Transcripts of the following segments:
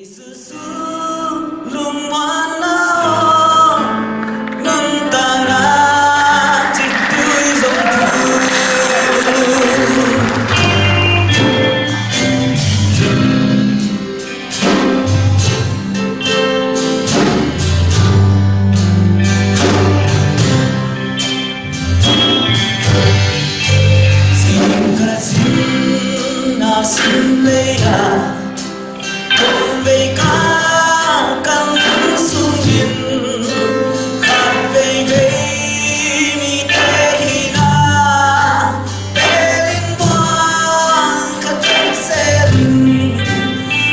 Susu lumana nâng ta ngã chỉ tươi dòng thu xin cả xin na xin lấy à về cả căng xuống nhìn khát về đây mi tê hi na tê linh quang khát tê xe linh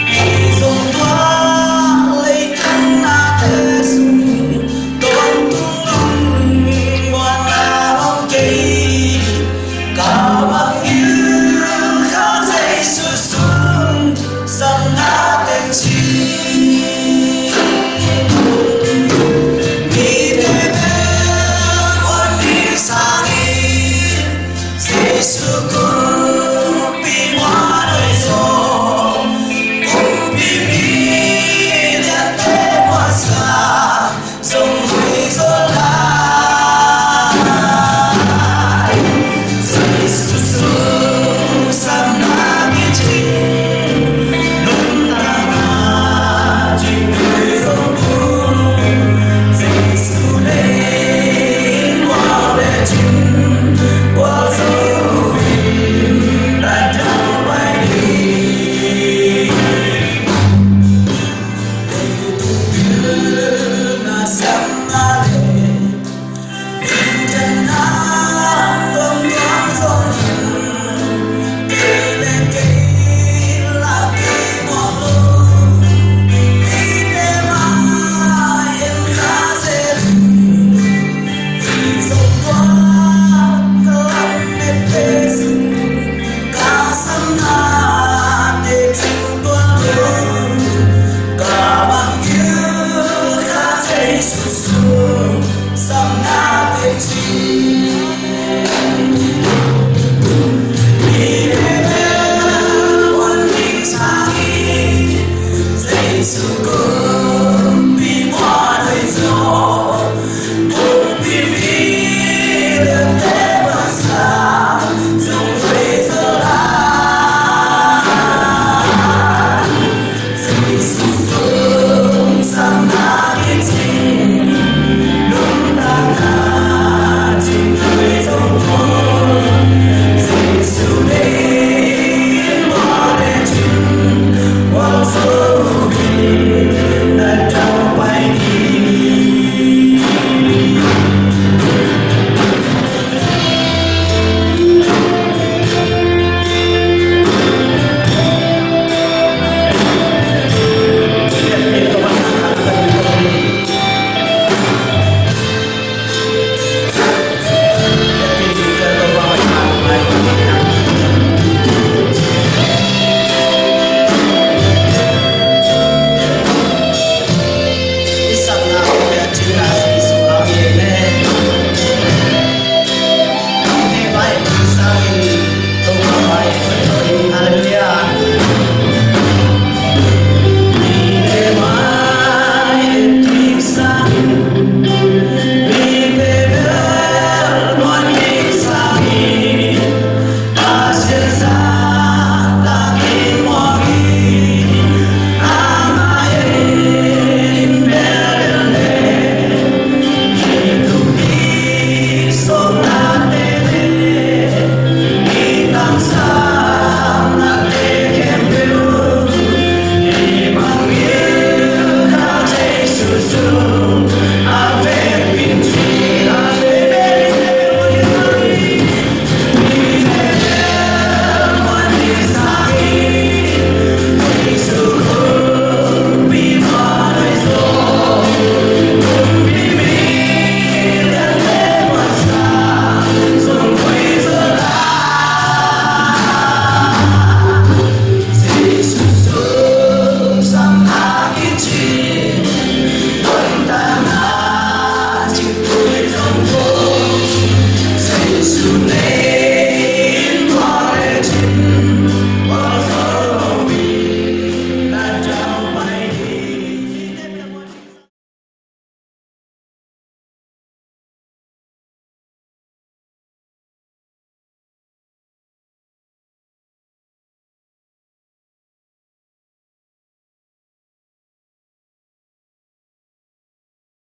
hi dòng hoa lấy căng na tê sung tôn tung lung ngoan na hong cây cả bằng yêu khát dây su sung sầm na so